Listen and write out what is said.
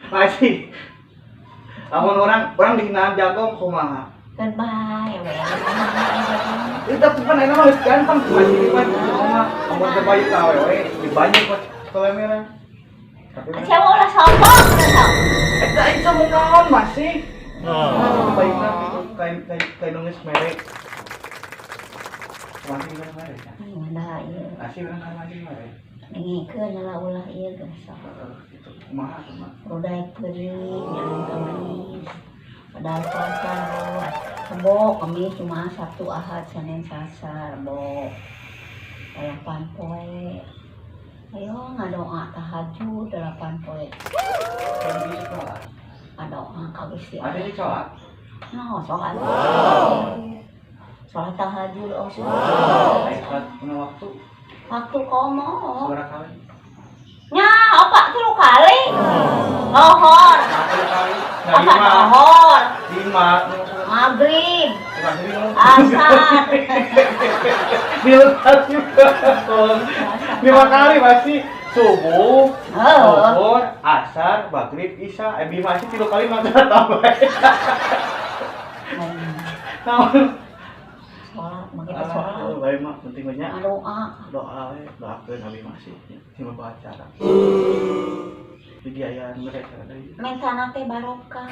Masih. Lamun orang dihinaan jago kumaha. Kan bae we. Itu bukan enak mah gampang masih di mana kumaha. Amun terbaik ka we dibanyak pas kamera. Tapi Siapa ulah sombong sok. eta itu mukaon masih. Baiknya itu kain nulis merek. Masih kan merek. Mana ieu. Asih orang kan masih merek. Ngikeun lah ulah ieu gesok. Itu kumaha sama. Roda peuring yang kamis. Padahal puasa Rebo, Kamis, Jumat, Sabtu, Ahad, Senin, Selasa, Rebo. 8 poe. Ayo ngadoa tahajud 8 poe. Ngadoa ka Gusti Ada Allah. di sholat. No, sholat. Sholat tahajud oh Sholat punya waktu. Waktu komo. Seberapa kali? Nya, apa 3 kali? Lohor. 10 kali. Apa lohor? 5. Maghrib. Asar. Asar. 5 kali masih subuh, Heeh. zuhur, asar, maghrib, isya. Bima sih 3 kali mah tambah. Naon? Sholat, begitu sholat. Baik mah penting banyak. Doa. Doa we, doakeun abi masih cuma baca acara. Di ayaan mereka deui. Mentana teh barokah.